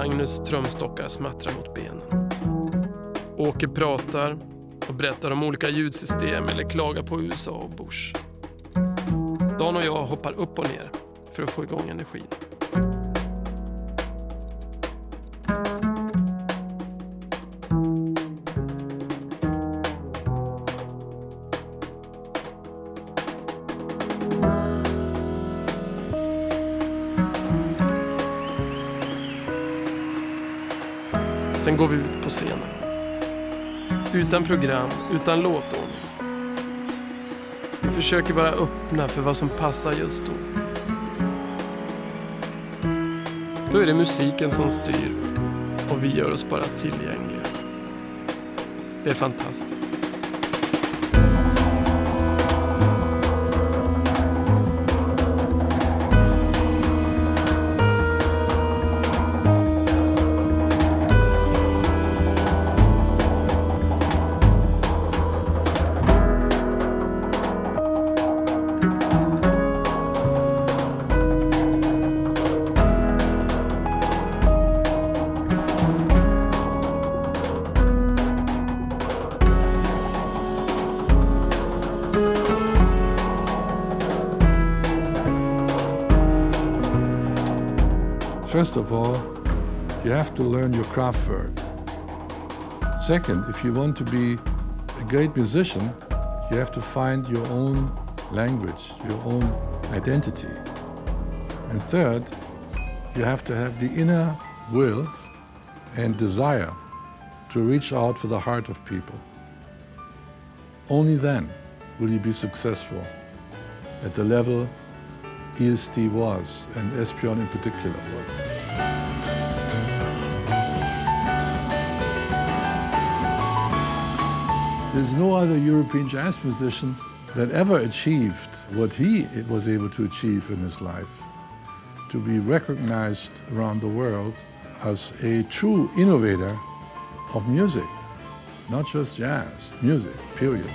Magnus trumstockar smattrar mot benen. Åke pratar och berättar om olika ljudsystem eller klagar på USA och Bush. Dan och jag hoppar upp och ner för att få igång energin. Sen går vi ut på scenen. Utan program, utan låtordning. Vi försöker vara öppna för vad som passar just då. Då är det musiken som styr och vi gör oss bara tillgängliga. Det är fantastiskt. First of all, you have to learn your craft work. Second, if you want to be a great musician, you have to find your own language, your own identity. And third, you have to have the inner will and desire to reach out for the heart of people. Only then will you be successful at the level EST was, and Esbjörn in particular was. There's no other European jazz musician that ever achieved what he was able to achieve in his life. To be recognized around the world as a true innovator of music, not just jazz, music, period.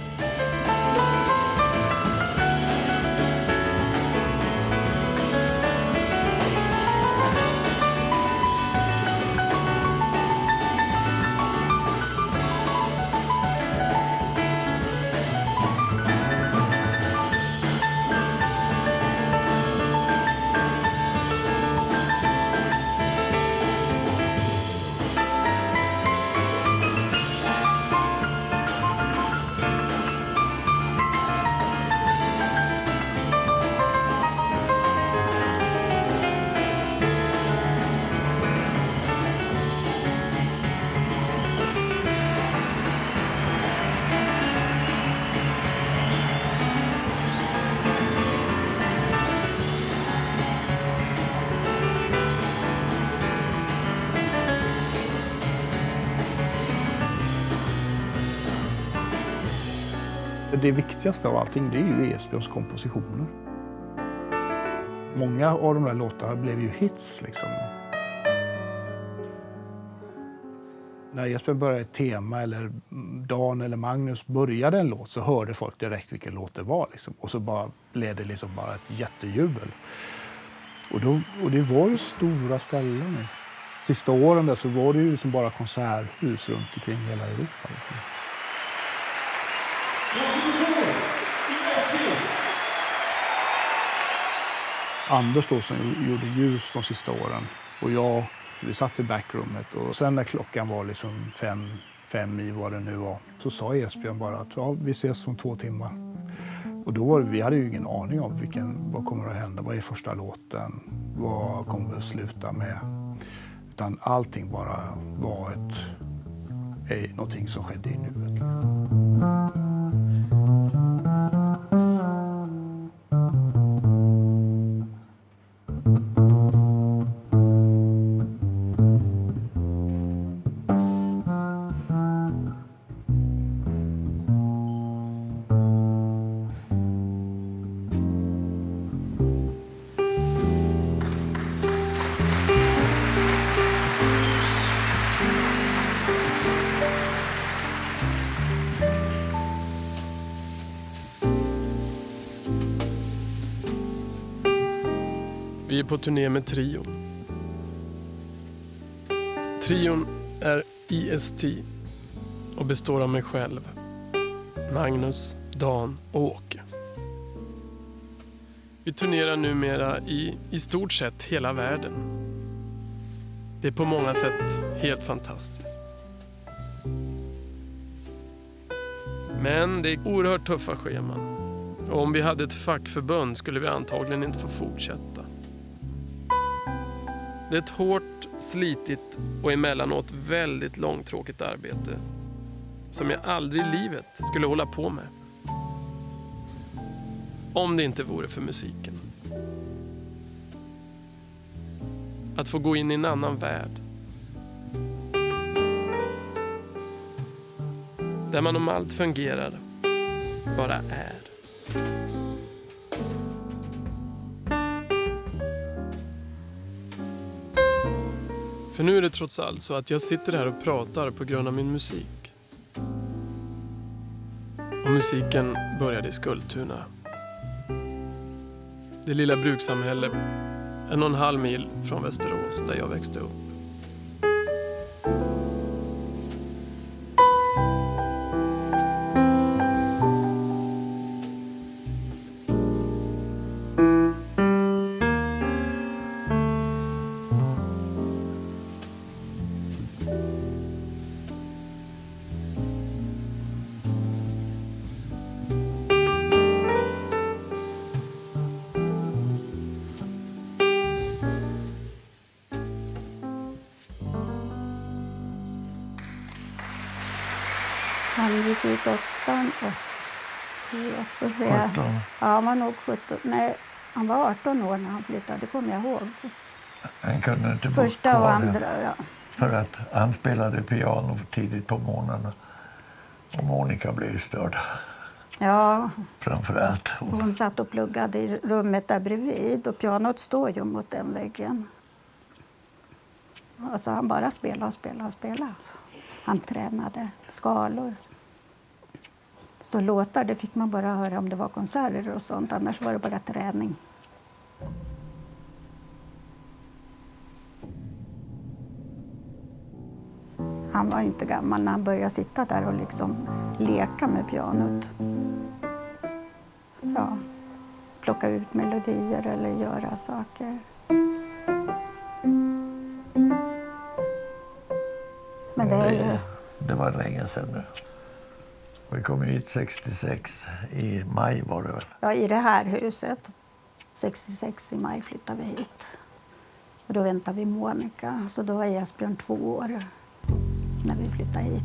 Det viktigaste av allting, det är ju Esbjörns kompositioner. Många av de där låtarna blev ju hits liksom. När Esbjörn började ett tema eller Dan eller Magnus började en låt så hörde folk direkt vilken låt det var liksom. Och så bara blev det liksom bara ett jättejubel. Och det var ju stora ställen. Sista åren där så var det ju liksom bara konserthus runt omkring hela Europa liksom. Anders då som gjorde ljus de sista åren och jag, vi satt i backroomet och sen när klockan var liksom fem i vad det nu var så sa Esbjörn bara att ja, vi ses om 2 timmar. Och då vi hade ju ingen aning om vad kommer att hända, vad är första låten, vad kommer vi att sluta med. Utan allting bara var någonting som skedde i nuet. Vi är på turné med Trio. Trion är IST och består av mig själv, Magnus, Dan och Åke. Vi turnerar numera i stort sett hela världen. Det är på många sätt helt fantastiskt. Men det är oerhört tuffa scheman. Och om vi hade ett fackförbund skulle vi antagligen inte få fortsätta. Det är ett hårt, slitigt och emellanåt väldigt långtråkigt arbete som jag aldrig i livet skulle hålla på med. Om det inte vore för musiken. Att få gå in i en annan värld. Där man om allt fungerar bara är. För nu är det trots allt så att jag sitter här och pratar på grund av min musik. Och musiken började i Skultuna. Det lilla brukssamhälle 1,5 mil från Västerås där jag växte upp. Han gick ut 8 och så ja, han var nog 17. Nej, han var 18 år när han flyttade, det kommer jag ihåg. Han kunde inte bo Första kvar och andra, ja. För att han spelade piano tidigt på morgnarna. Och Monica blev störd. Ja, Framförallt. hon satt och pluggade i rummet där bredvid och pianot står ju mot den väggen. Alltså han bara spelade. Han tränade skalor. Så låtar, det fick man bara höra om det var konserter och sånt. Annars var det bara träning. Han var inte gammal när han började sitta där och liksom leka med pianot. Ja, plocka ut melodier eller göra saker. Men det var länge sedan nu. Vi kom hit 66, i maj var det väl? Ja, i det här huset. 66 i maj flyttade vi hit. Och då väntade vi Monica, så då var Esbjörn 2 år när vi flyttade hit.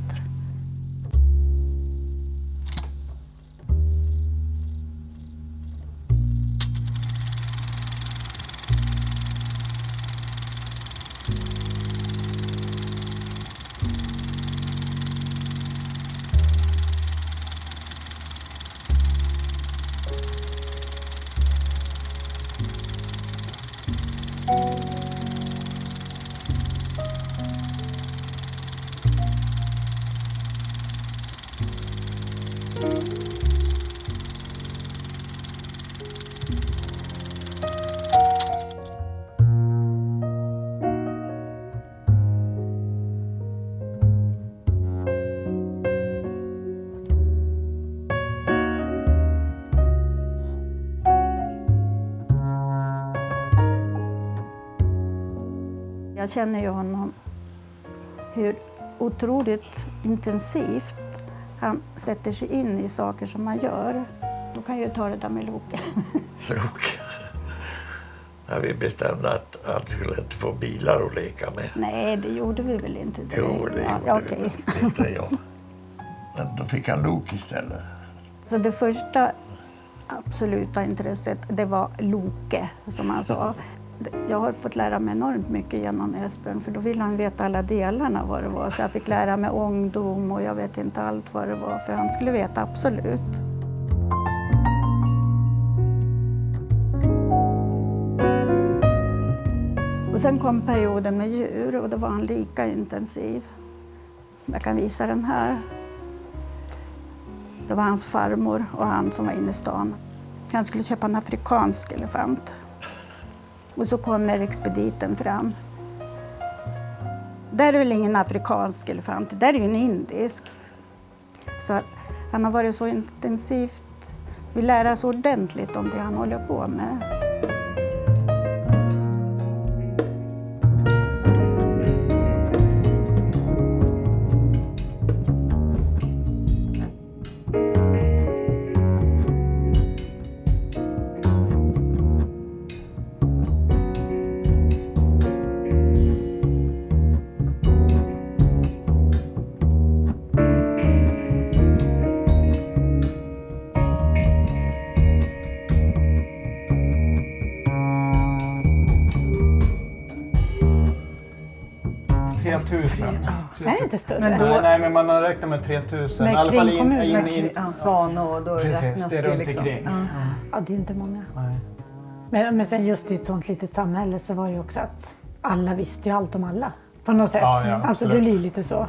Jag känner ju honom hur otroligt intensivt han sätter sig in i saker som man gör. Då kan jag ju ta det där med Loke. Loke. Ja, vi bestämde att han skulle inte få bilar att leka med. Nej, det gjorde vi väl inte. Det. Jo, det gjorde vi. Inte jag. Men då fick han Loke istället. Så det första absoluta intresset, det var Loke, som han sa. Jag har fått lära mig enormt mycket genom Esbjörn, för då ville han veta alla delarna vad det var. Så jag fick lära mig ångdom och jag vet inte allt vad det var, för han skulle veta absolut. Och sen kom perioden med djur och då var han lika intensiv. Jag kan visa den här. Det var hans farmor och han som var inne i stan. Han skulle köpa en afrikansk elefant. Och så kommer expediten fram. där är väl ingen afrikansk elefant, där är ju en indisk. Så han har varit så intensivt, vi lär oss ordentligt om det han håller på med. Det är inte större. Men nej, men man har räknat med 3000. Med I alla fall kringkommun. Svanå, då räknas det runt liksom. omkring. Ja, det är inte många. Nej. Men sen just i ett sånt litet samhälle så var det ju också att alla visste ju allt om alla. På något sätt. Ja, alltså absolut. det blir lite så.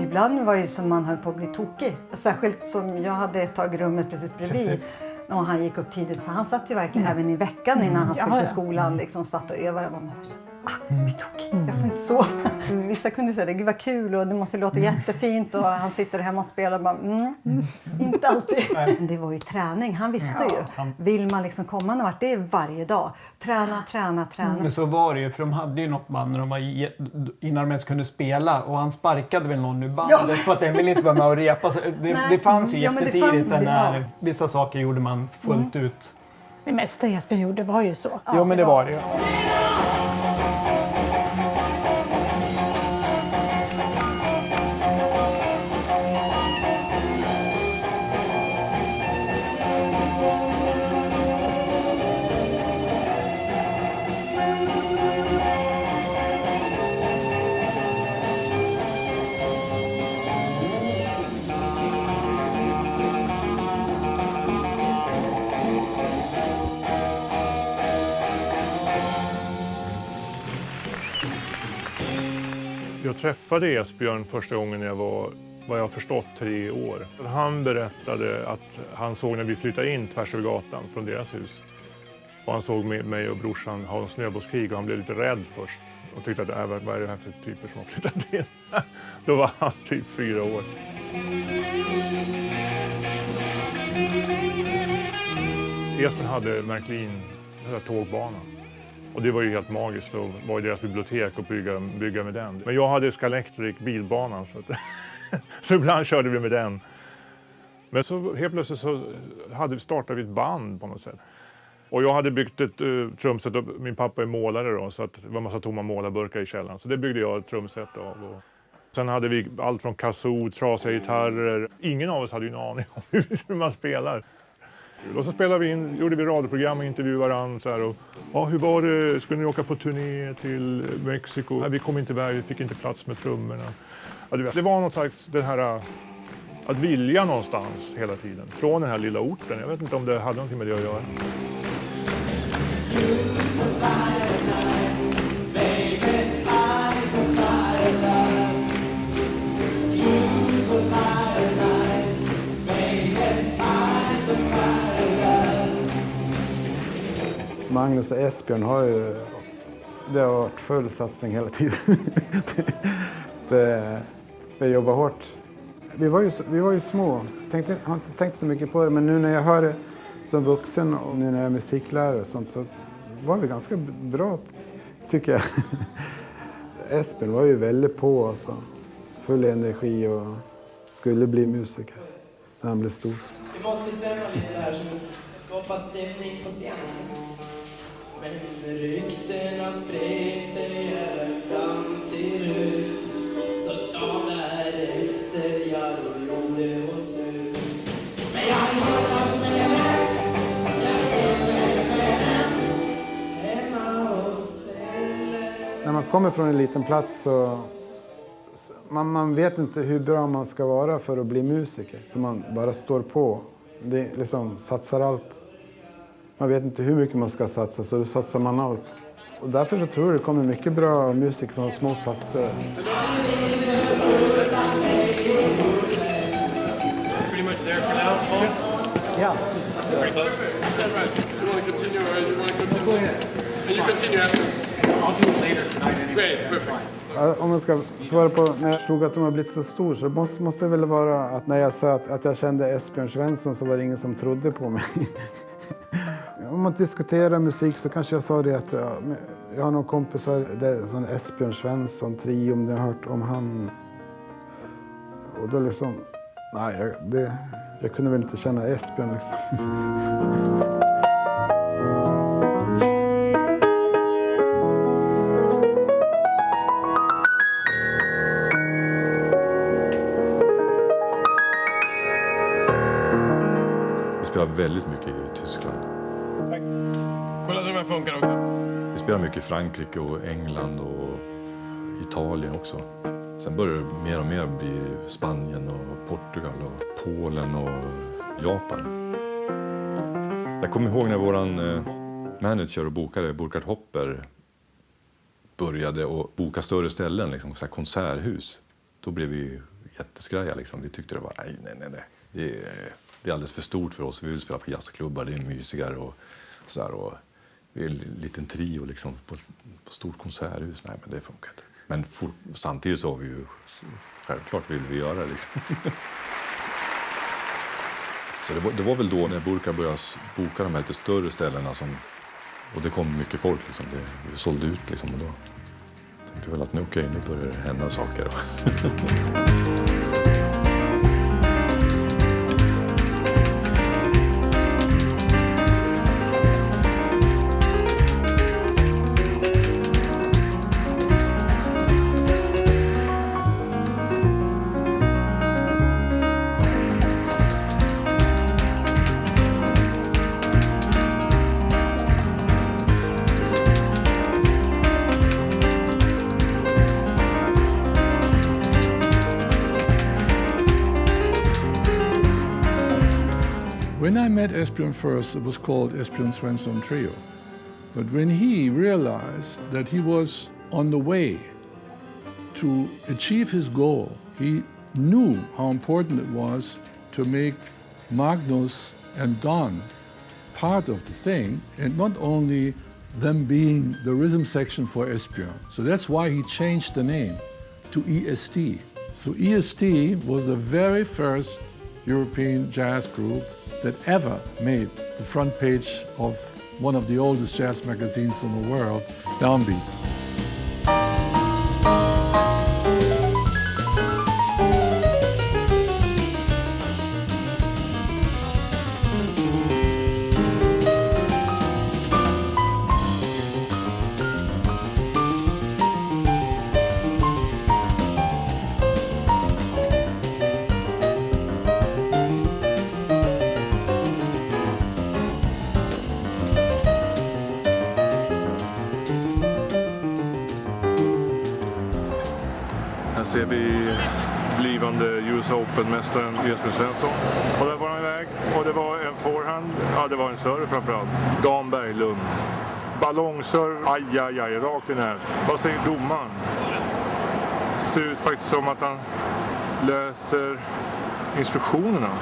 Ibland var det ju som man höll på att bli tokig. Särskilt som jag hade ett tag rummet precis bredvid. Precis. Och han gick upp tidigt, för han satt ju verkligen även i veckan innan han skulle till skolan. Liksom satt och övade. Jag bara, blir tokig. Jag får inte sova. Vissa kunde säga det, gud vad kul och det måste låta jättefint. Och han sitter hemma och spelar och bara, inte alltid. Men det var ju träning, han visste ju. Vill man liksom komma någon vart, det är varje dag. Träna. Men så var det ju, för de hade ju något band när de var innan de ens kunde spela. Och han sparkade väl någon ur bandet för att den ville inte vara med och repa. Så det fanns ju jättetidigt när vissa saker gjorde man fullt ut. Det mesta Esbjörn gjorde var ju så. Jo, men det var det ju. Jag träffade Esbjörn första gången när jag var, vad jag har förstått, 3 år. Han berättade att han såg när vi flyttade in tvärs över gatan från deras hus. Och han såg mig och brorsan ha en snöbollskrig och han blev lite rädd först. Och tyckte att vad är det här för typer som har flyttat in? Då var han typ 4 år. Esbjörn hade Märklin, den där tågbanan. Och det var ju helt magiskt att vara i deras bibliotek och bygga med den. Men jag hade Scalextric bilbanan så ibland körde vi med den. Men så helt plötsligt så startade vi ett band på något sätt. Och jag hade byggt ett trumset och min pappa är målare då, så att det var en massa tomma målarburkar i källaren. Så det byggde jag ett trumset av. Och sen hade vi allt från kazoo, trasiga gitarrer. Ingen av oss hade ju en aning om hur man spelar. Och så spelade vi in, gjorde vi radioprogram och intervjuade varandra så här, och hur var det, skulle ni åka på turné till Mexiko? Nej, vi kom inte iväg, vi fick inte plats med trummorna. Ja, det var något slags det här att vilja någonstans hela tiden från den här lilla orten. Jag vet inte om det hade någonting med det att göra. Magnus och Esbjörn har ju, det har varit full satsning hela tiden. det jobbar hårt. Vi var ju små, har inte tänkt så mycket på det, men nu när jag hör det som vuxen och nu när jag är musiklärare och sånt, så var vi ganska bra, tycker jag. Esbjörn var ju väldigt på, alltså, full energi och skulle bli musiker när han blev stor. Vi måste stämma lite här så skapa stämning på scenen. Men ryktena spred sig även fram till ut. Så dagen därefter jag gjorde och slut. Men jag jobbar med hemma hos Ellen. När man kommer från en liten plats så man vet inte hur bra man ska vara för att bli musiker. Så man bara står på. Det liksom satsar allt. Man vet inte hur mycket man ska satsa, så då satsar man allt. Och därför så tror jag det kommer mycket bra musik från små platser. Ja. Om jag ska svara på när jag förstod att de har blivit så stor så måste det väl vara att när jag sa att jag kände Esbjörn Svensson så var det ingen som trodde på mig. Om man diskuterar musik så kanske jag sa det att jag har någon kompisar, det är sån Esbjörn Svensson trio, om ni har hört om han. Och då liksom, nej, jag kunde väl inte känna Esbjörn liksom. Vi spelar väldigt mycket i Tyskland. Tack. Kolla så de här funkar också. Vi spelar mycket i Frankrike och England och Italien också. Sen börjar det mer och mer bli Spanien och Portugal och Polen och Japan. Jag kommer ihåg när våran manager och bokare, Burkhard Hopper, började att boka större ställen, liksom, så här konserthus. Då blev vi jätteskraja. Liksom. Vi tyckte det var nej. Det är alldeles för stort för oss. Vi vill spela på jazzklubbar, det är mysigare och så här. Och vi är en liten trio liksom, på stort konserthus. Nej, men det funkar inte. Men samtidigt så har vi ju, självklart vill vi göra det liksom. Så det var väl då när Burkhard började boka de här lite större ställena och det kom mycket folk liksom. Vi sålde ut liksom och då tänkte jag väl att nu börjar det hända saker då. When I met Esbjörn first, it was called Esbjörn Svensson Trio. But when he realized that he was on the way to achieve his goal, he knew how important it was to make Magnus and Don part of the thing, and not only them being the rhythm section for Esbjörn. So that's why he changed the name to EST. So EST was the very first European jazz group that ever made the front page of one of the oldest jazz magazines in the world, Downbeat. Här ser vi blivande US Open-mästaren Esbjörn Svensson. Och där var han iväg. Och det var en forehand. Ja, det var en serve framförallt. Dan Berglund. Ballongserve. Aj, rakt i nät. Vad säger domaren? Ser ut faktiskt som att han läser instruktionerna.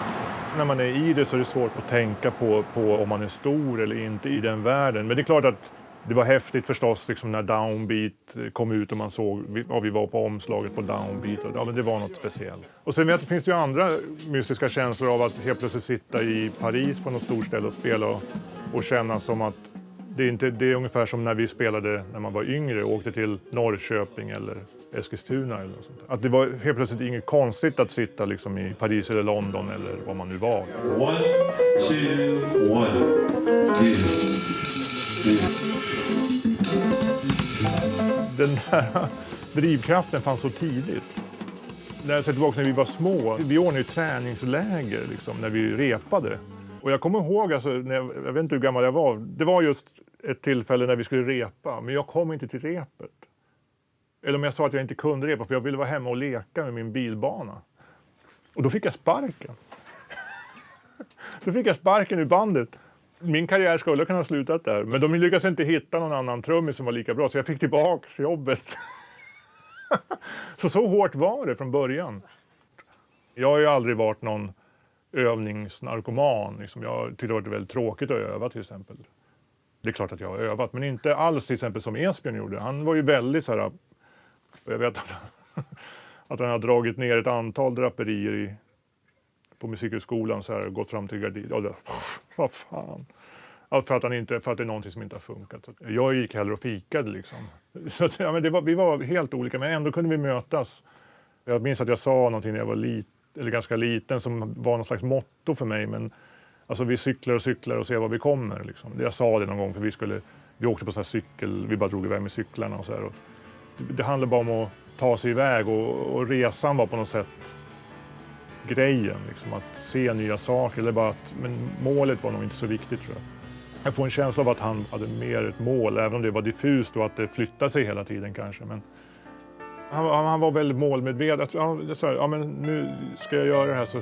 När man är i det så är det svårt att tänka på om man är stor eller inte i den världen. Men det är klart att det var häftigt förstås liksom när Downbeat kom ut och man såg, vi var på omslaget på Downbeat. Och, ja, men det var något speciellt. Och sen finns det ju andra mystiska känslor av att helt plötsligt sitta i Paris på något stort ställe och spela och känna som att det är ungefär som när vi spelade när man var yngre och åkte till Norrköping eller Eskilstuna eller något sånt. Att det var helt plötsligt inget konstigt att sitta liksom i Paris eller London eller vad man nu var. 1, 2, 1. Den här drivkraften fanns så tidigt. När jag ser tillbaka när vi var små, vi ordnade ju träningsläger liksom, när vi repade. Och jag kommer ihåg, alltså, jag vet inte hur gammal jag var, det var just ett tillfälle när vi skulle repa, men jag kom inte till repet. Eller om jag sa att jag inte kunde repa för jag ville vara hemma och leka med min bilbana. Och då fick jag sparken. Då fick jag sparken ur bandet. Min karriär skulle kunna ha slutat där, men de lyckades inte hitta någon annan trummis som var lika bra, så jag fick tillbaka jobbet. Så hårt var det från början. Jag har ju aldrig varit någon övningsnarkoman. Liksom. Jag tyckte det var väldigt tråkigt att öva till exempel. Det är klart att jag har övat, men inte alls till exempel som Esbjörn gjorde. Han var ju väldigt så här, jag vet att han har dragit ner ett antal draperier på musikhögskolan så här, gått fram till gardin. Vad fan. För att det är någonting som inte har funkat. Så jag gick hellre och fikade liksom. Så att, ja, men vi var helt olika, men ändå kunde vi mötas. Jag minns att jag sa någonting när jag var ganska liten som var någon slags motto för mig. Men alltså, vi cyklar och ser var vi kommer. Liksom. Jag sa det någon gång för vi åkte på så här cykel, vi bara drog iväg med cyklarna och så här. Och det handlar bara om att ta sig iväg och resan var på något sätt grejen. Liksom, att se nya saker. Eller bara men målet var nog inte så viktigt tror jag. Jag får en känsla av att han hade mer ett mål, även om det var diffust och att det flyttade sig hela tiden kanske. Men han var väldigt målmedveten. Ja, men nu ska jag göra det här så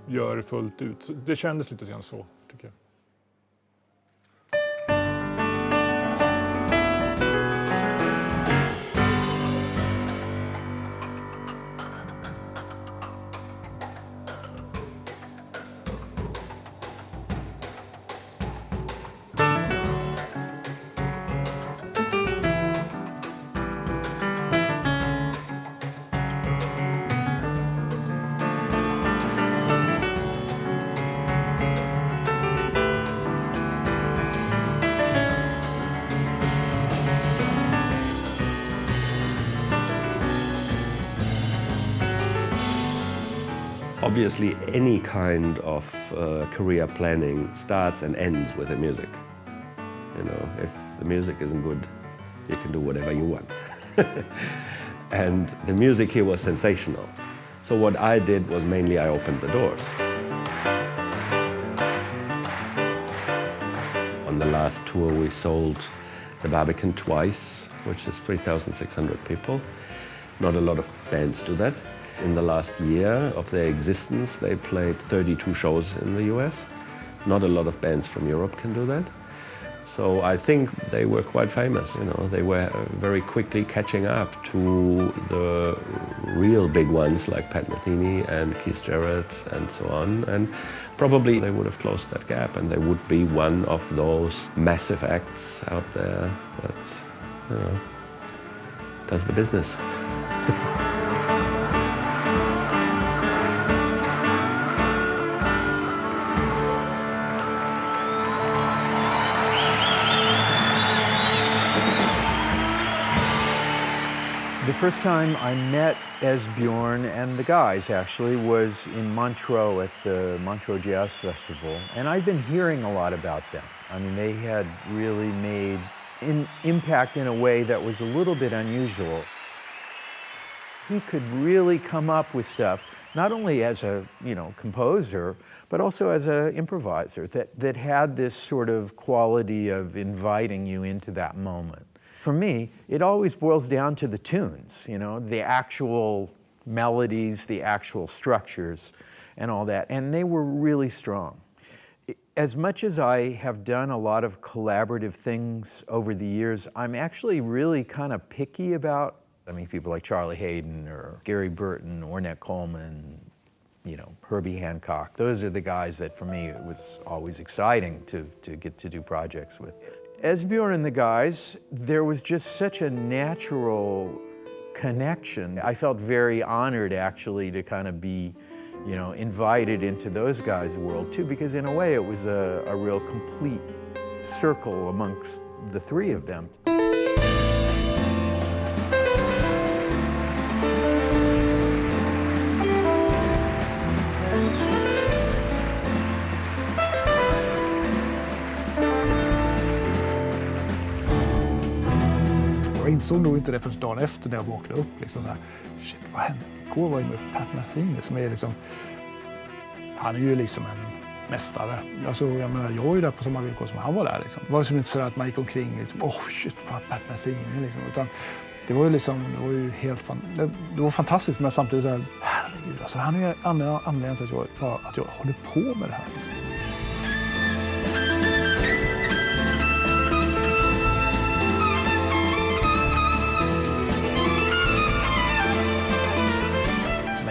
gör det fullt ut. Så det kändes lite grann så, tycker jag. Obviously, any kind of career planning starts and ends with the music. You know, if the music isn't good, you can do whatever you want. And the music here was sensational. So what I did was mainly I opened the doors. On the last tour, we sold the Barbican twice, which is 3,600 people. Not a lot of bands do that. In the last year of their existence, they played 32 shows in the US. Not a lot of bands from Europe can do that. So I think they were quite famous, you know. They were very quickly catching up to the real big ones like Pat Metheny and Keith Jarrett and so on. And probably they would have closed that gap and they would be one of those massive acts out there that, you know, does the business. The first time I met Esbjörn and the guys actually was in Montreux at the Montreux Jazz Festival, and I'd been hearing a lot about them. I mean, they had really made an impact in a way that was a little bit unusual. He could really come up with stuff, not only as a, you know, composer, but also as an improviser that had this sort of quality of inviting you into that moment. For me, it always boils down to the tunes, you know, the actual melodies, the actual structures, and all that. And they were really strong. As much as I have done a lot of collaborative things over the years, I'm actually really kind of picky about, I mean, people like Charlie Hayden or Gary Burton, Ornette Coleman, you know, Herbie Hancock. Those are the guys that for me it was always exciting to get to do projects with. Esbjörn and the guys, there was just such a natural connection. I felt very honored actually to kind of be, you know, invited into those guys' world too, because in a way it was a real complete circle amongst the three of them. Jag insåg nog inte det förrän dagen efter när jag vaknade upp. Liksom så här, shit, vad hände? Igår var jag med Pat Metheny som är liksom... Han är ju liksom en mästare. Alltså, jag menar, jag är ju där på samma villkor som han var där. Liksom. Det var liksom inte så att man gick omkring liksom, shit, fan, Pat Metheny liksom. Utan det var ju liksom, det var ju helt det var fantastiskt, men samtidigt så här, herregud, alltså han är ju anledningen till att jag håller på med det här liksom.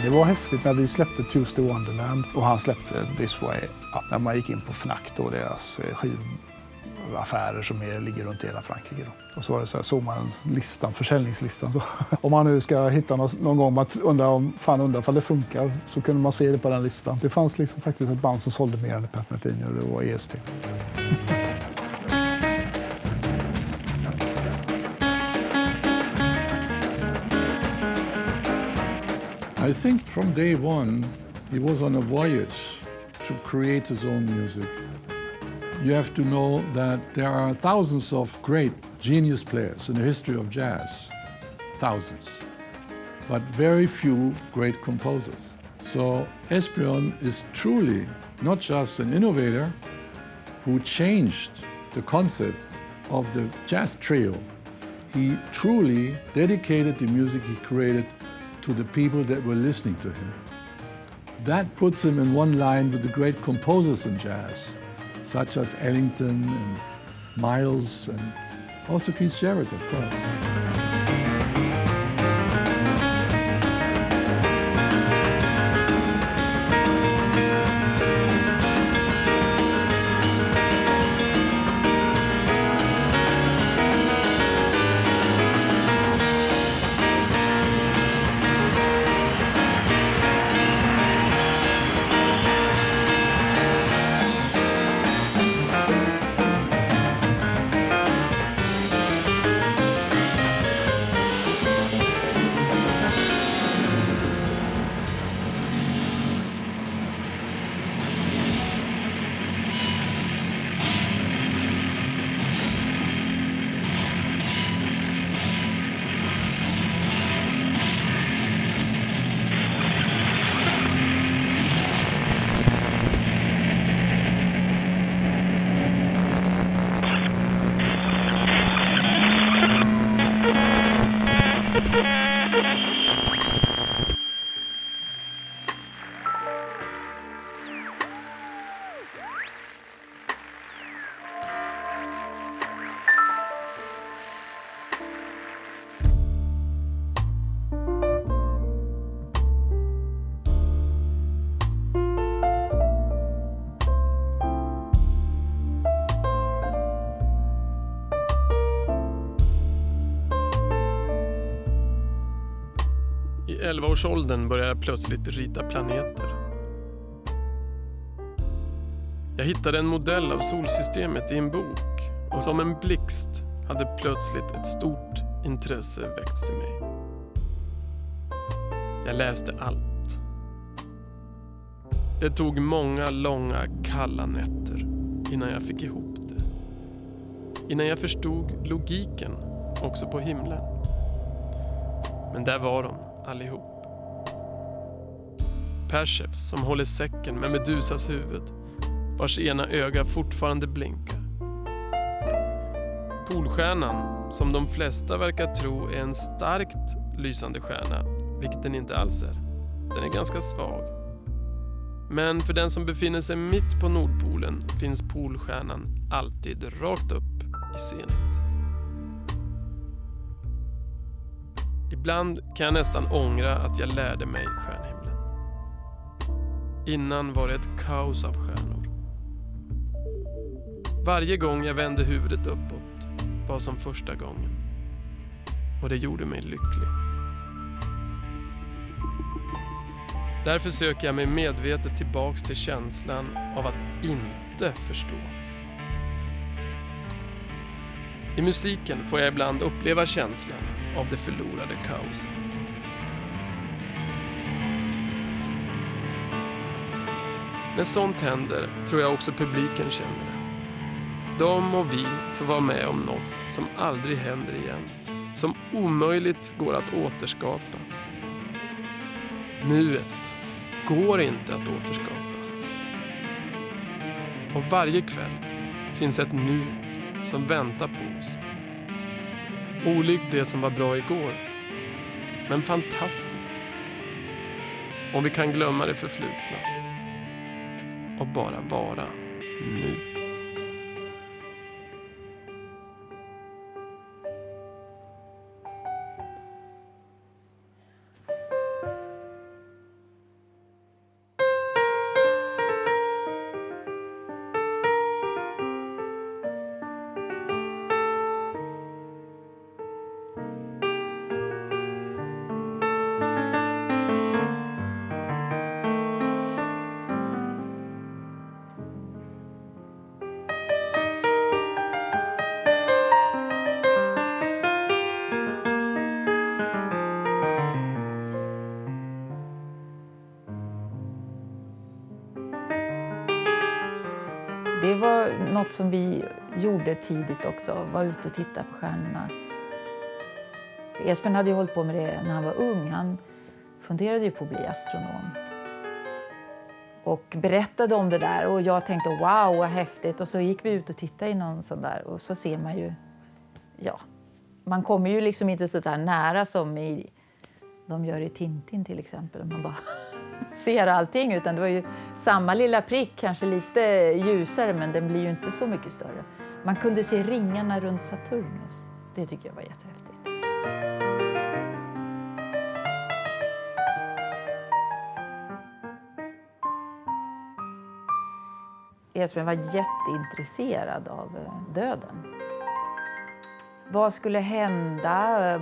Det var häftigt när vi släppte Tuesday Wonderland och han släppte This Way. Ja, när man gick in på Fnac då, deras skivaffärer som ligger runt hela Frankrike. Då. Och så var det så här, såg man listan, försäljningslistan. Så. Om man nu ska hitta någon gång man undrar om det funkar så kunde man se det på den listan. Det fanns liksom faktiskt ett band som sålde mer än Pat Metheny och det var EST. I think from day one, he was on a voyage to create his own music. You have to know that there are thousands of great genius players in the history of jazz. Thousands. But very few great composers. So Esbjörn is truly not just an innovator who changed the concept of the jazz trio. He truly dedicated the music he created to the people that were listening to him. That puts him in one line with the great composers in jazz, such as Ellington and Miles and also Keith Jarrett, of course. I 11-årsåldern började jag plötsligt rita planeter. Jag hittade en modell av solsystemet i en bok och som en blixt hade plötsligt ett stort intresse väckts i mig. Jag läste allt. Det tog många långa kalla nätter innan jag fick ihop det. Innan jag förstod logiken också på himlen. Men där var de allihop. Persefs som håller säcken med Medusas huvud, vars ena öga fortfarande blinkar. Polstjärnan, som de flesta verkar tro är en starkt lysande stjärna, vilket den inte alls är. Den är ganska svag. Men för den som befinner sig mitt på Nordpolen finns Polstjärnan alltid rakt upp i zenit. Ibland kan jag nästan ångra att jag lärde mig stjärnhimlen. Innan var det ett kaos av stjärnor. Varje gång jag vände huvudet uppåt var som första gången. Och det gjorde mig lycklig. Därför söker jag mig medvetet tillbaks till känslan av att inte förstå. I musiken får jag ibland uppleva känslan av det förlorade kaoset. När sånt händer tror jag också publiken känner det. De och vi får vara med om något som aldrig händer igen. Som omöjligt går att återskapa. Nuet går inte att återskapa. Och varje kväll finns ett nu som väntar på oss. Olikt det som var bra igår. Men fantastiskt. Om vi kan glömma det förflutna. Och bara vara nu. något som vi gjorde tidigt också, var ute och titta på stjärnorna. Esbjörn hade ju hållit på med det när han var ung. Han funderade ju på att bli astronom. Och berättade om det där och jag tänkte wow vad häftigt. Och så gick vi ut och tittade i någon sån där och så ser man ju, ja, man kommer ju liksom inte så där nära som de gör i Tintin till exempel. Man bara ser allting, utan det var ju samma lilla prick, kanske lite ljusare men den blir ju inte så mycket större. Man kunde se ringarna runt Saturnus. Det tycker jag var jättehäftigt. Esbjörn var jätteintresserad av döden. Vad skulle hända?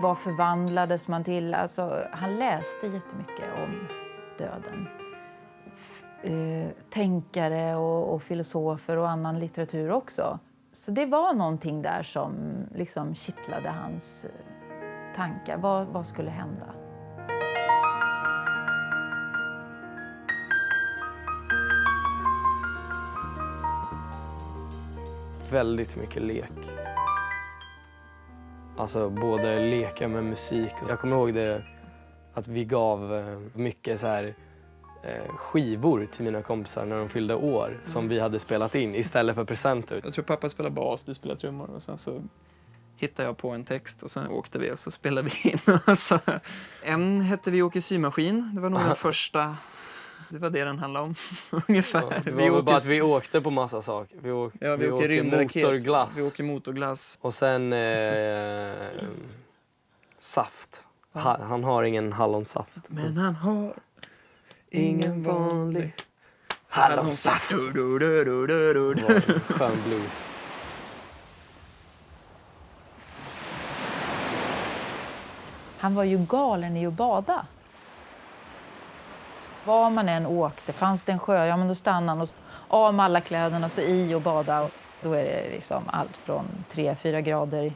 Vad förvandlades man till? Alltså, han läste jättemycket om döden. Tänkare och filosofer och annan litteratur också. Så det var någonting där som liksom kittlade hans tankar. Vad skulle hända? Väldigt mycket lek. Alltså både leka med musik. Jag kommer ihåg det att vi gav mycket så här skivor till mina kompisar när de fyllde år som vi hade spelat in istället för presenter. Jag tror pappa spelar bas, du spelar trummor och sen så hittade jag på en text och sen åkte vi och så spelade vi in. Så, en hette Vi åker symaskin, det var nog den första. Det var det den handlade om, ungefär. Ja, det var väl bara att vi åkte på massa saker. Vi åker motorglass. Vi åker motorglass. Och sen saft. Han har ingen hallonsaft. Men han har ingen vanlig hallonsaft. Skön blues. Han var ju galen i att bada. Var man än åkte, fanns det en sjö, ja men då stannade han och av med alla kläderna och så i och bada. Och då är det liksom allt från 3-4 grader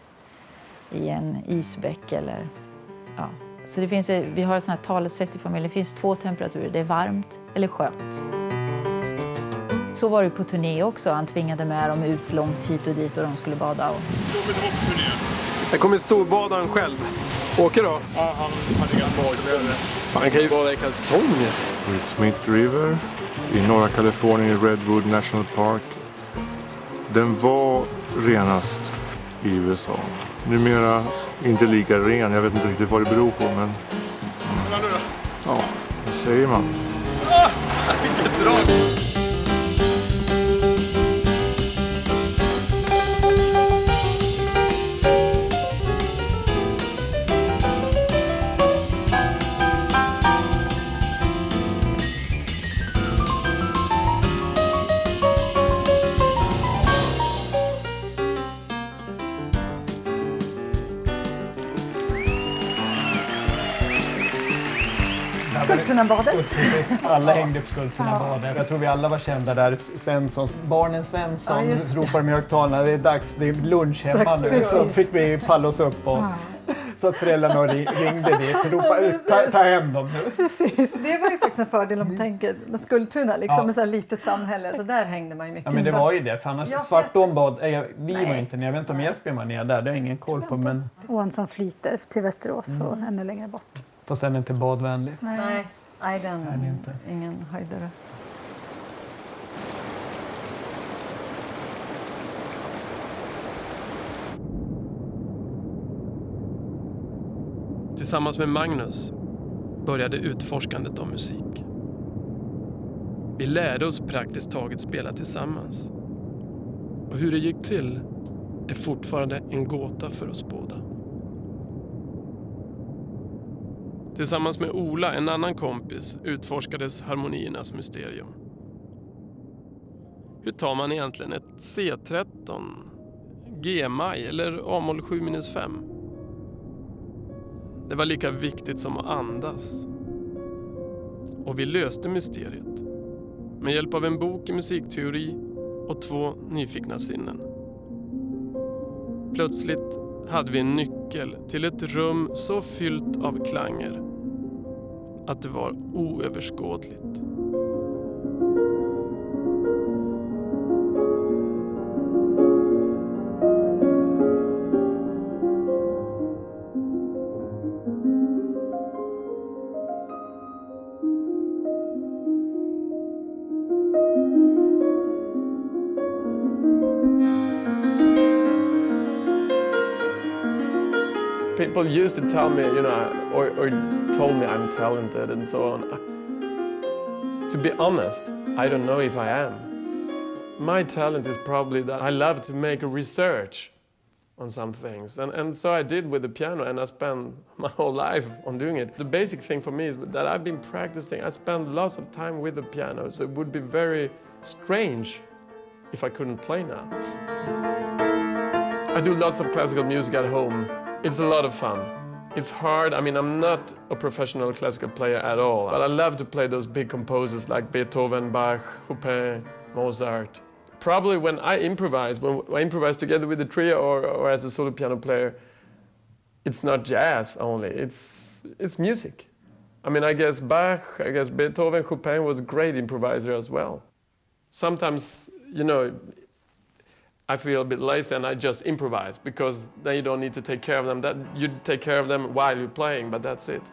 i en isbäck eller ja. Så det finns, vi har ett sånt här talesätt i familjen, det finns 2 temperaturer, det är varmt eller skönt. Så var det på turné också, han tvingade med dem ut långt hit och dit och de skulle bada. Här kommer storbadaren själv. Åker då? Ja, han hade ganska badkläder. Han kan ju bada i kalsonger. Smith River i norra Kalifornien i Redwood National Park. Den var renast i USA. Numera inte lika ren. Jag vet inte riktigt vad det beror på, men ja, vad säger man? Vilket drag! Skultuna-badet. Alla hängde på Skultuna-badet. Jag tror vi alla var kända där. Svensson, barnen Svensson ropar med högtalarna. Det är dags, det är lunch hemma nu. Så fick vi palla oss upp och så att föräldrarna ringde dit. Ta hem dem nu. Precis. Det var ju faktiskt en fördel om man tänker med Skultuna, liksom ett så här litet samhälle. Så där hängde man ju mycket. Ja, men det var ju det. För annars Svartånbad, vi var inte ner. Jag vet inte om Esbjörn var ner där. Det har jag ingen koll på. Men Ån som flyter till Västerås och ännu längre bort. Fast den är inte badvänlig. Nej, den är inte. Ingen höjdare. Tillsammans med Magnus började utforskandet av musik. Vi lärde oss praktiskt taget spela tillsammans. Och hur det gick till är fortfarande en gåta för oss båda. Tillsammans med Ola, en annan kompis, utforskades harmoniernas mysterium. Hur tar man egentligen ett C13, G-maj eller A-moll 7-5? Det var lika viktigt som att andas. Och vi löste mysteriet. Med hjälp av en bok i musikteori och 2 nyfikna sinnen. Plötsligt hade vi en nyckel till ett rum så fyllt av klanger att det var oöverskådligt. People used to tell me, or told me I'm talented and so on. To be honest, I don't know if I am. My talent is probably that I love to make a research on some things. And so I did with the piano, and I spent my whole life on doing it. The basic thing for me is that I've been practicing. I spend lots of time with the piano, so it would be very strange if I couldn't play now. I do lots of classical music at home. It's a lot of fun. It's hard. I mean, I'm not a professional classical player at all, but I love to play those big composers like Beethoven, Bach, Chopin, Mozart. Probably when I improvise together with the trio or as a solo piano player, it's not jazz only, it's music. I mean, I guess Bach, I guess Beethoven, Chopin was a great improviser as well. Sometimes, I feel a bit lazy and I just improvise because then you don't need to take care of them. That you take care of them while you're playing, but that's it.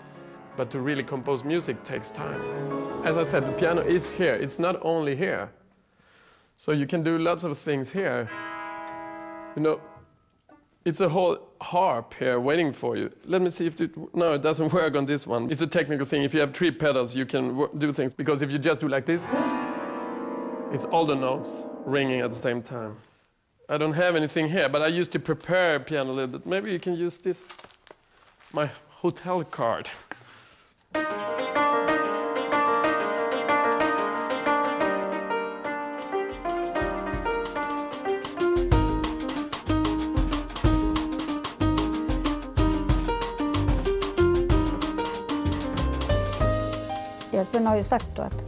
But to really compose music takes time. As I said, the piano is here. It's not only here. So you can do lots of things here. It's a whole harp here waiting for you. Let me see if no, it doesn't work on this one. It's a technical thing. If you have 3 pedals, you can do things. Because if you just do like this, it's all the notes ringing at the same time. I don't have anything here, but I used to prepare piano a little bit. Maybe you can use this, my hotel card. Esbjörn har ju sagt då att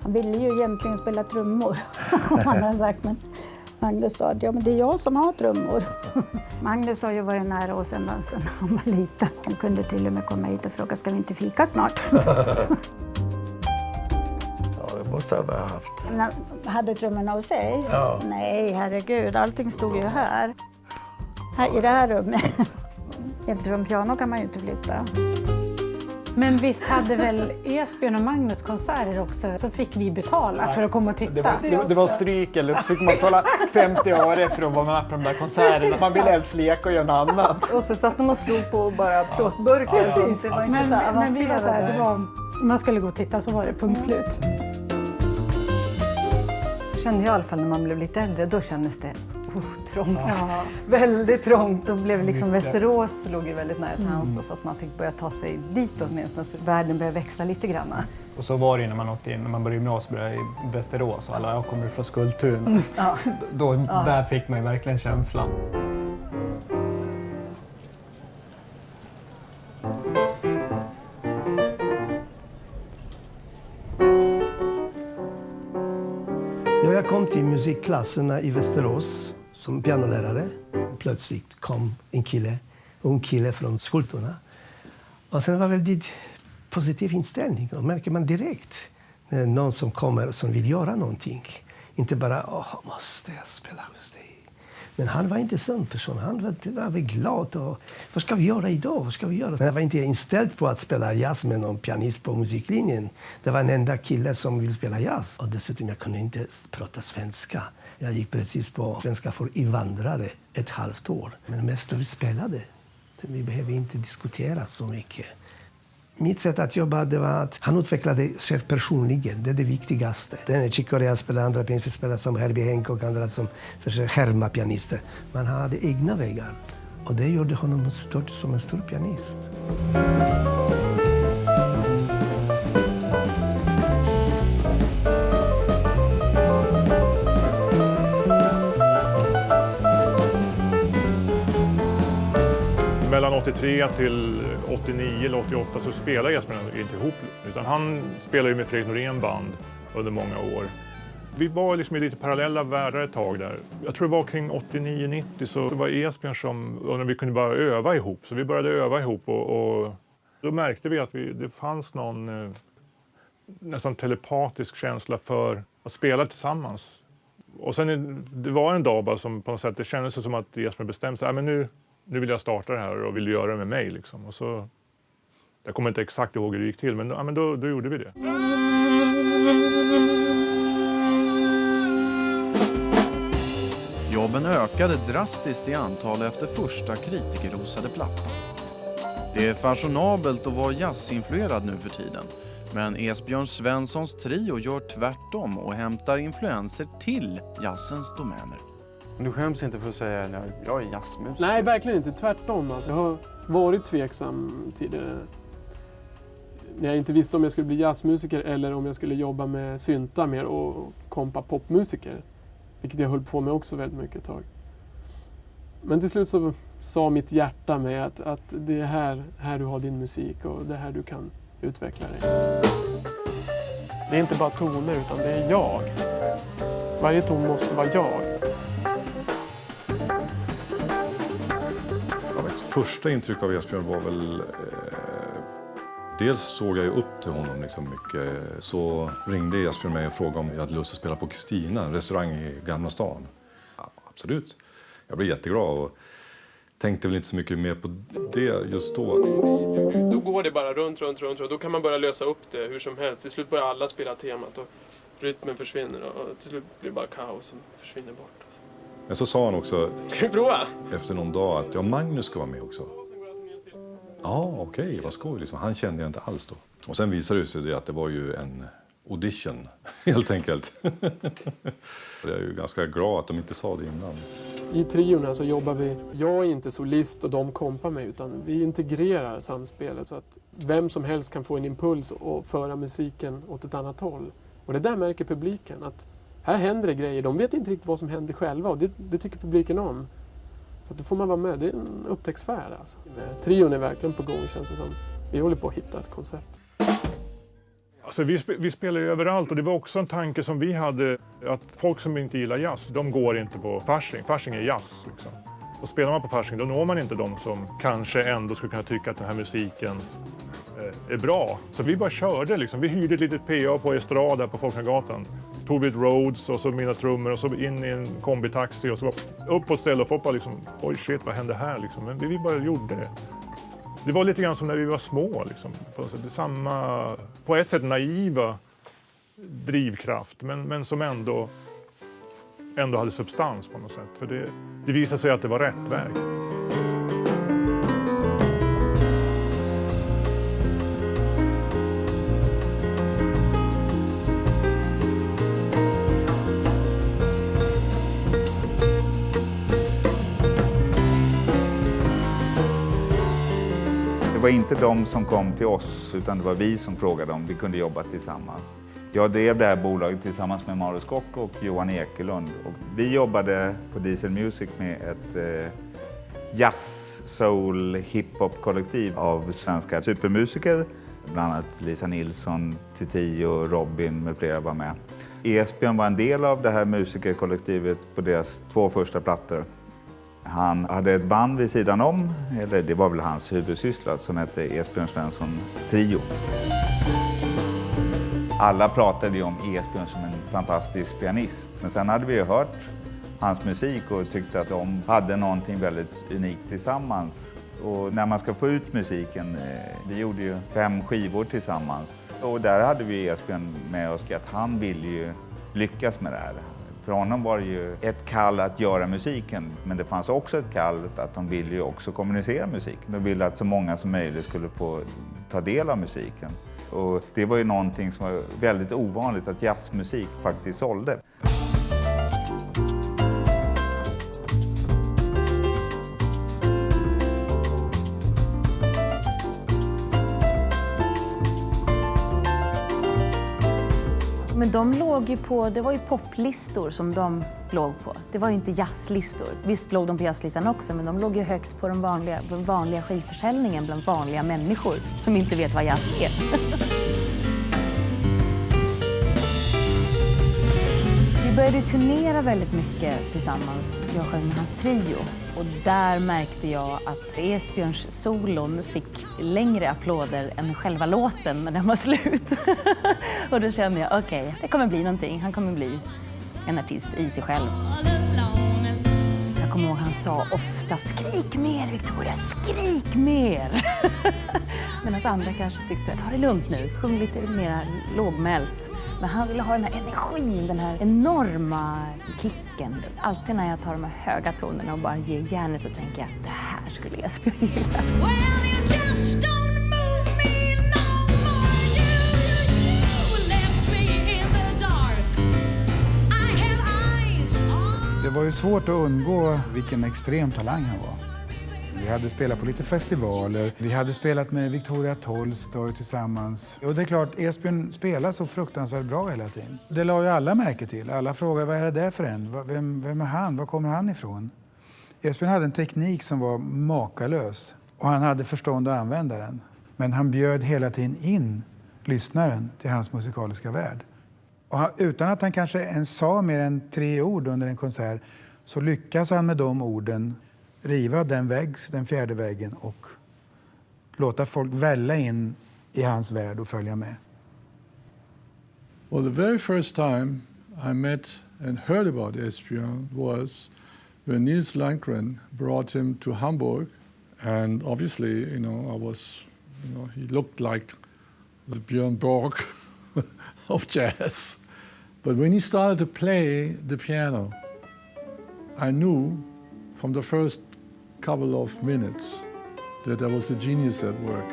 han ville ju egentligen spela trummor. Han har sagt, men Magnus sa att men det är jag som har trummor. Magnus har ju varit nära oss ända sedan han var liten. Han kunde till och med komma hit och fråga, ska vi inte fika snart? Ja, det måste jag ha haft. Hade trummorna hos sig? Ja. Nej, herregud, allting stod ju här i det här rummet. Eftersom piano kan man ju inte flytta. Men visst hade väl Esbjörn och Magnus konserter också, så fick vi betala för att komma och titta. Det var stryk, eller så fick man betala 50 öre för att vara med på de där konserterna. Man ville helst leka och göra något annat. Och så satt de och slog på bara plåtburkar. Ja, men vi var så här, man skulle gå och titta, så var det punkt slut. Så kände jag i alla fall när man blev lite äldre, då kändes det trångt. Ja. Väldigt trångt, och blev liksom Västerås låg ju väldigt nära till hands, så att man fick börja ta sig dit åtminstone, så världen började växa lite grann. Och så var det när man åkte in, när man började gymnasiet i Västerås och alla, jag kommer från Skultuna. Där fick man ju verkligen känslan. Jag kom till musikklasserna i Västerås som pianolärare. Plötsligt kom en ung kille från Skultuna. Och sen var väldigt positiv inställning. Och märker man direkt när någon som kommer som vill göra någonting. Inte bara, måste jag spela hos dig? Men han var inte sån person. Han var väl glad. Och, vad ska vi göra idag? Vad ska vi göra? Men jag var inte inställd på att spela jazz med någon pianist på musiklinjen. Det var en enda kille som ville spela jazz. Och dessutom jag kunde inte prata svenska. Jag gick precis på svenska för invandrare 1,5 år. Men mest vi spelade. Vi behöver inte diskutera så mycket. Mitt sätt att jobba, det var att han utvecklade själv personligen. Det är det viktigaste. Den Chick Corea spelade, andra pianister spelade som Herbie Hancock och andra som försökte härma pianister. Men han hade egna vägar. Och det gjorde honom som en stor pianist. Mellan 83 till 89 eller 88 så spelar Esbjörn inte ihop, utan han spelar ju med Fredrik Norén band under många år. Vi var liksom i lite parallella världar ett tag där. Jag tror det var kring 89-90 så var Esbjörn som, och vi kunde bara öva ihop. Så vi började öva ihop och då märkte vi att det fanns någon nästan telepatisk känsla för att spela tillsammans. Och sen det var en dag bara som på något sätt, det kändes som att Esbjörn bestämde sig, men nu vill jag starta det här och vill göra det med mig liksom. Och så, jag kommer inte exakt ihåg hur det gick till, men då gjorde vi det. Jobben ökade drastiskt i antal efter första kritikerrosade plattan. Det är fashionabelt att vara jazzinfluerad nu för tiden. Men Esbjörn Svenssons trio gör tvärtom och hämtar influenser till jazzens domäner. Du skäms inte för att säga att jag är jazzmusiker? Nej, verkligen inte. Tvärtom. Alltså, jag har varit tveksam tidigare. När jag inte visste om jag skulle bli jazzmusiker eller om jag skulle jobba med syntar mer och kompa popmusiker. Vilket jag höll på med också väldigt mycket ett tag. Men till slut så sa mitt hjärta med att det är här du har din musik och det är här du kan utveckla dig. Det är inte bara toner utan det är jag. Varje ton måste vara jag. Första intryck av Esbjörn var väl... dels såg jag ju upp till honom liksom mycket. Så ringde Esbjörn mig och frågade om jag hade lust att spela på Kristina, en restaurang i Gamla stan. Ja, absolut. Jag blev jätteglad och tänkte väl inte så mycket mer på det just då. Då går det bara runt. Då kan man bara lösa upp det hur som helst. Till slut börjar alla spela temat och rytmen försvinner och till slut blir det bara kaos som försvinner bort. Men så sa han också... Ska vi prova? Efter någon dag att Magnus ska vara med också. Ja, okej, vad skoj liksom. Han kände jag inte alls då. Och sen visade det sig det att det var ju en audition, helt enkelt. Jag är ju ganska glad att de inte sa det innan. I triorna så jobbar vi, jag är inte solist och de kompar mig, utan vi integrerar samspelet så att vem som helst kan få en impuls och föra musiken åt ett annat håll. Och det där märker publiken, att här händer det grejer. De vet inte riktigt vad som händer själva och det tycker publiken om. Så då får man vara med. Det är en upptäcktsfärd. Alltså. Trion är verkligen på gång, känns det som. Vi håller på att hitta ett koncept. Alltså, vi spelar ju överallt och det var också en tanke som vi hade att folk som inte gillar jazz, de går inte på Fasching. Fasching är jazz. Liksom. Och spelar man på Fasching då når man inte de som kanske ändå skulle kunna tycka att den här musiken är bra. Så vi bara körde liksom. Vi hyrde ett litet PA på Estrad där på Folkungagatan. Tog vi ett Rhodes och så mina trummor och så in i en kombitaxi och så upp på ställe och folk bara liksom, oj shit, vad hände här liksom? Men vi bara gjorde det. Det var lite grann som när vi var små liksom. Samma, på ett sätt naiva drivkraft men som ändå hade substans på något sätt. För det visade sig att det var rätt väg. Det var inte de som kom till oss, utan det var vi som frågade om vi kunde jobba tillsammans. Jag drev det här bolaget tillsammans med Mauro Scocco och Johan Ekelund. Och vi jobbade på Diesel Music med ett jazz, soul, hiphop-kollektiv av svenska supermusiker. Bland annat Lisa Nilsson, Titiyo, Robin med flera var med. Esbjörn var en del av det här musikerkollektivet på deras 2 första plattor. Han hade ett band vid sidan om, eller det var väl hans huvudsyssla, som hette Esbjörn Svensson Trio. Alla pratade ju om Esbjörn som en fantastisk pianist, men sen hade vi ju hört hans musik och tyckte att de hade någonting väldigt unikt tillsammans. Och när man ska få ut musiken, vi gjorde ju 5 skivor tillsammans. Och där hade vi Esbjörn med oss att han ville ju lyckas med det här. För honom var det ju ett kall att göra musiken, men det fanns också ett kall att de ville ju också kommunicera musik. De ville att så många som möjligt skulle få ta del av musiken. Och det var ju någonting som var väldigt ovanligt, att jazzmusik faktiskt sålde. Men de låg ju på, det var ju poplistor som de låg på. Det var ju inte jazzlistor. Visst låg de på jazzlistan också, men de låg ju högt på den vanliga skivförsäljningen bland vanliga människor som inte vet vad jazz är. Vi började turnera väldigt mycket tillsammans, jag själv med hans trio. Och där märkte jag att Esbjörns solon fick längre applåder än själva låten när den var slut. Och då kände jag, okej, det kommer bli någonting. Han kommer bli en artist i sig själv. Jag kommer ihåg han sa ofta skrik mer Victoria, skrik mer. Medan andra kanske tyckte ta det lugnt nu, sjung lite mer lågmält. Men han ville ha den här energin, den här enorma kicken. Alltid när jag tar de här höga tonerna och bara ger järnet så tänker jag det här skulle Esbjörn gilla. Det var ju svårt att undgå vilken extrem talang han var. Vi hade spelat på lite festivaler, vi hade spelat med Victoria Tolstoy tillsammans. Och det är klart, Esbjörn spelar så fruktansvärt bra hela tiden. Det la ju alla märke till. Alla frågade vad är det där för en? Vem är han? Var kommer han ifrån? Esbjörn hade en teknik som var makalös och han hade förstånd att använda den. Men han bjöd hela tiden in lyssnaren till hans musikaliska värld. Och utan att han kanske ens sa mer än 3 ord under en konsert så lyckas han med de orden riva den fjärde väggen och låta folk välla in i hans värld och följa med. Well, the very first time I met and heard about Esbjörn was when Nils Landgren brought him to Hamburg, and obviously, he looked like the Björn Borg of jazz. But when he started to play the piano, I knew from the first couple of minutes that there was a genius at work.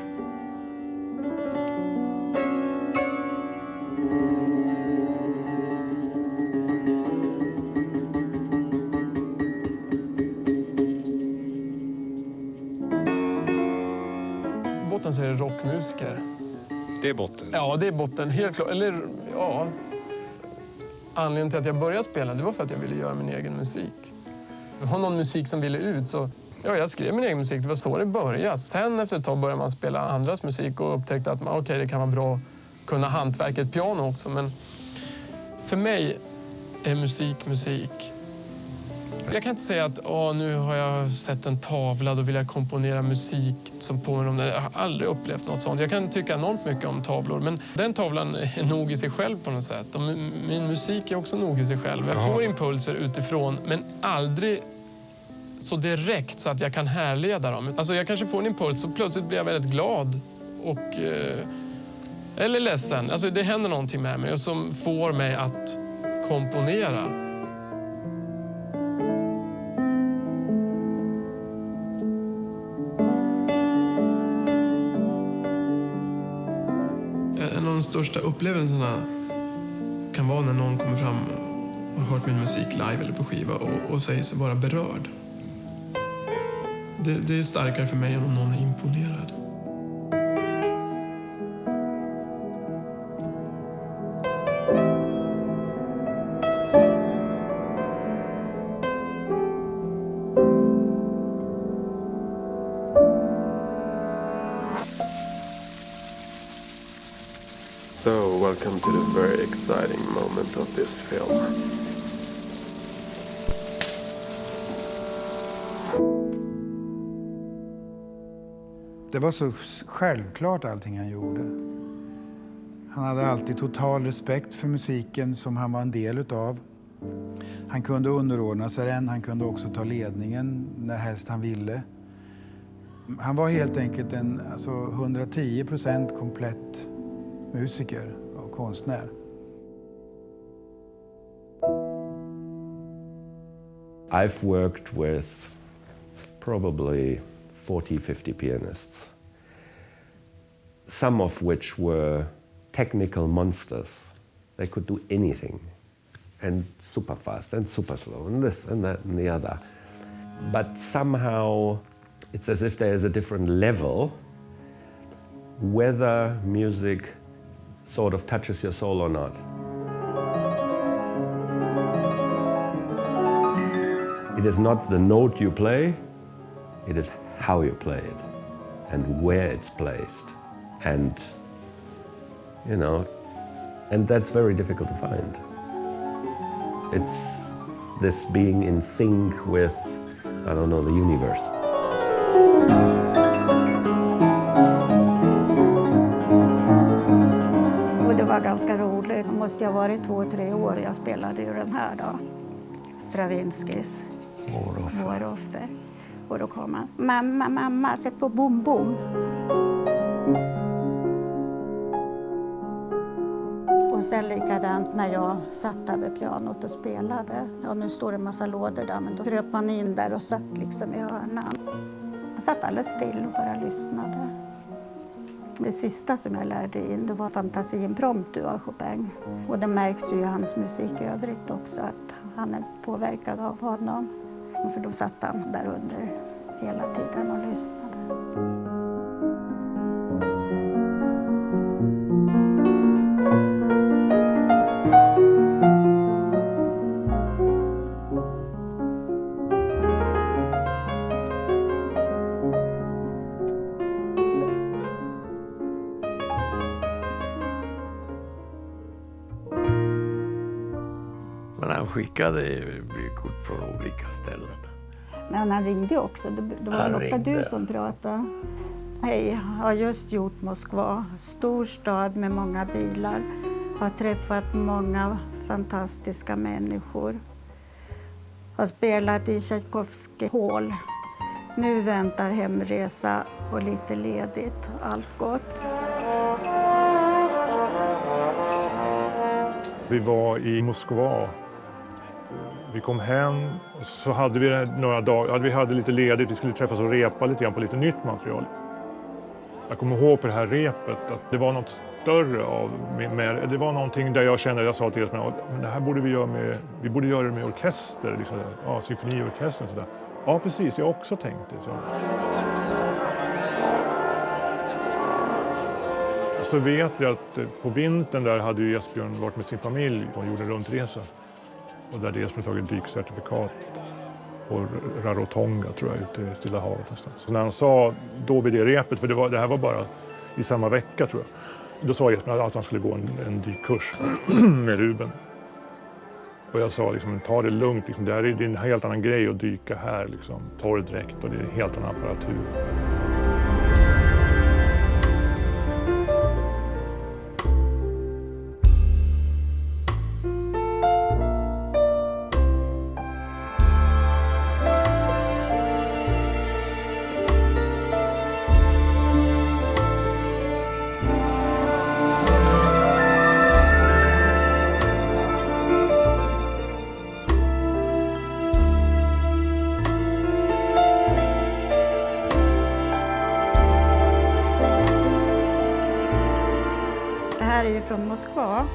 Botten så är det rockmusiker. Det är botten? Ja, det är botten. Helt klart. Eller, ja. Anledningen till att jag började spela, det var för att jag ville göra min egen musik. Det var någon musik som ville ut, så jag skrev min egen musik. Det var så det började. Sen efter ett tag började man spela andras musik och upptäckte att det kan vara bra att kunna hantverket piano också. Men för mig är musik. Jag kan inte säga att nu har jag sett en tavla, då vill jag komponera musik som påminner om det. Jag har aldrig upplevt något sånt. Jag kan tycka enormt mycket om tavlor, men den tavlan är nog i sig själv på något sätt. Och min musik är också nog i sig själv. Jag får impulser utifrån, men aldrig så direkt så att jag kan härleda dem. Alltså jag kanske får en impuls och plötsligt blir jag väldigt glad och eller ledsen. Alltså det händer någonting med mig och som får mig att komponera. En av de största upplevelserna kan vara när någon kommer fram och har hört min musik live eller på skiva och säger sig vara berörd. Det är starkare för mig än om någon är imponerad. So, welcome to the very exciting moment of this film. Det var så självklart allting han gjorde. Han hade alltid total respekt för musiken som han var en del utav. Han kunde underordna sig den, han kunde också ta ledningen när helst han ville. Han var helt enkelt en 110% komplett musiker och konstnär. I've worked with probably 40-50 pianists, some of which were technical monsters. They could do anything, and super fast and super slow, and this and that and the other. But somehow it's as if there is a different level, whether music sort of touches your soul or not. It is not the note you play, it is how you play it and where it's placed, and and that's very difficult to find. It's this being in sync with, I don't know, the universe. Och det var ganska roligt. Det måste ha varit 2-3 år jag spelade ju den här då, Stravinskys Våroffer. Och då kom han. Mamma, sätt på bom bom. Och sen likadant när jag satt där vid pianot och spelade. Ja, nu står det en massa lådor där, men då kröp man in där och satt liksom i hörnan. Jag satt alldeles still och bara lyssnade. Det sista som jag lärde in, det var Fantasi Impromptu av Chopin. Och det märks ju i hans musik i övrigt också att han är påverkad av honom. För då satt han där under hela tiden och lyssnade. Men han skickade vykort från olika ställen. Men han ringde också. Det var ofta du som pratade. Hej, har just gjort Moskva. Stor stad med många bilar. Har träffat många fantastiska människor. Har spelat i Tchaikovsky Hall. Nu väntar hemresa och lite ledigt. Allt gott. Vi var i Moskva. Vi kom hem och så hade vi några dagar, vi hade lite ledigt, vi skulle träffas och repa lite grann på lite nytt material. Jag kommer ihåg på det här repet att det var något större av med, det var någonting där jag kände, jag sa till Esbjörn att det här borde vi borde göra det med orkester, liksom, ja, symfoniorkester och sådär. Ja, precis, jag också tänkte så. Så vet jag att på vintern där hade ju Esbjörn varit med sin familj och gjorde en rundresa. Och där hade Esbjörn tagit dykcertifikat på Rarotonga, tror jag, ute i Stilla havet någonstans. Så när han sa då vid det repet, för det här var bara i samma vecka tror jag. Då sa Esbjörn att han skulle gå en dykkurs med Ruben. Och jag sa liksom, ta det lugnt, liksom, det är en helt annan grej att dyka här, liksom, torrdräkt och det är en helt annan apparatur. Från Moskva.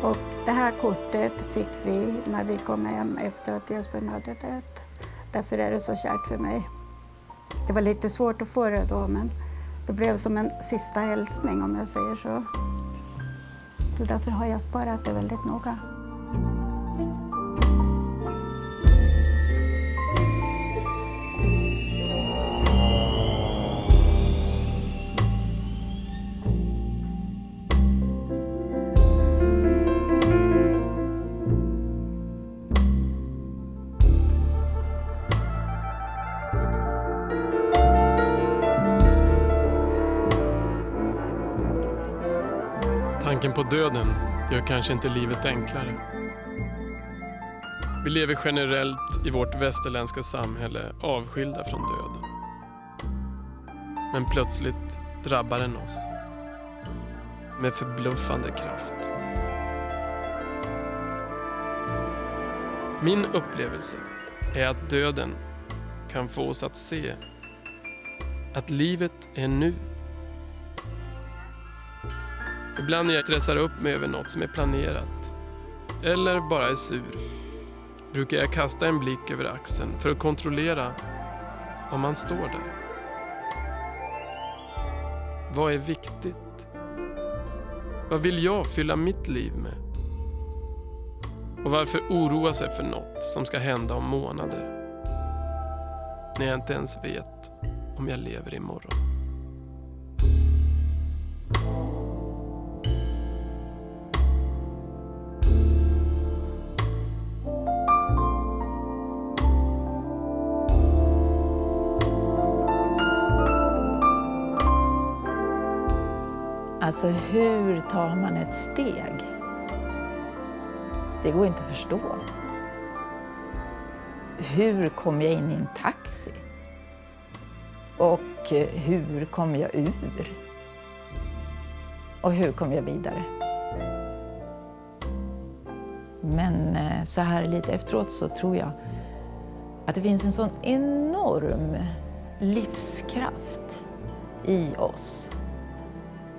Och det här kortet fick vi när vi kom hem efter att Esbjörn hade dött. Därför är det så kärt för mig. Det var lite svårt att få det då, men det blev som en sista hälsning om jag säger så. Så därför har jag sparat det väldigt noga. Tanken på döden gör kanske inte livet enklare. Vi lever generellt i vårt västerländska samhälle avskilda från döden. Men plötsligt drabbar den oss med förbluffande kraft. Min upplevelse är att döden kan få oss att se att livet är nu. Ibland jag stressar upp mig över något som är planerat eller bara är sur. Brukar jag kasta en blick över axeln för att kontrollera om man står där. Vad är viktigt? Vad vill jag fylla mitt liv med? Och varför oroa sig för något som ska hända om månader? När jag inte ens vet om jag lever imorgon. Alltså hur tar man ett steg? Det går inte att förstå. hur kom jag in i en taxi? Och hur kom jag ur? Och hur kom jag vidare? Men så här lite efteråt så tror jag att det finns en sån enorm livskraft i oss.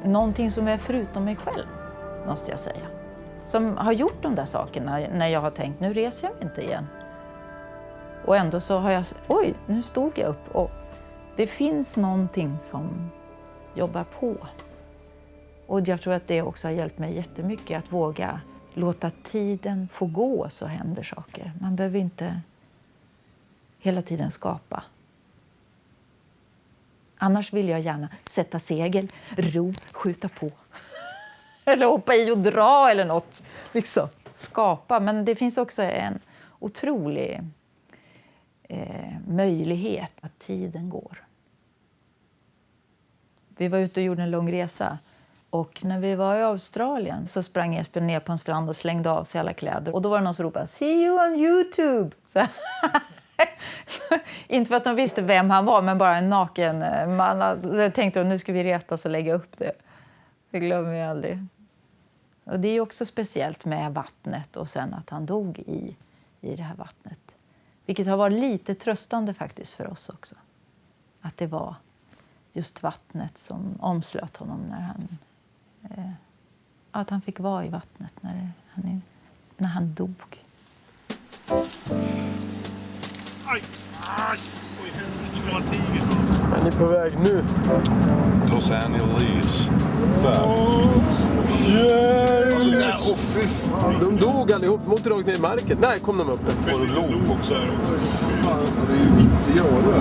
Någonting som är förutom mig själv, måste jag säga. Som har gjort de där sakerna när jag har tänkt, nu reser jag mig inte igen. Och ändå så har jag, oj, nu stod jag upp och det finns någonting som jobbar på. Och jag tror att det också har hjälpt mig jättemycket att våga låta tiden få gå, så händer saker. Man behöver inte hela tiden skapa. Annars vill jag gärna sätta segel, ro, skjuta på. Eller hoppa i och dra eller något. Liksom. Skapa. Men det finns också en otrolig möjlighet att tiden går. Vi var ute och gjorde en lång resa. Och när vi var i Australien så sprang Esbjörn ner på en strand och slängde av sig alla kläder. Och då var det någon som ropade, see you on YouTube! Så inte för att de visste vem han var, men bara en naken man. Jag tänkte att nu ska vi retas och lägga upp det. Det glömmer jag aldrig. Och det är också speciellt med vattnet och sen att han dog i det här vattnet. Vilket har varit lite tröstande faktiskt för oss också. Att det var just vattnet som omslöt honom när han... att han fick vara i vattnet när han dog. Aj! Oj, hela tiden. Är ni på väg nu? Los Angeles. De dog allihop. Mot rakt ner i marken. Nej, kom de upp. Och låg också. Fan, det är ju mitt i år.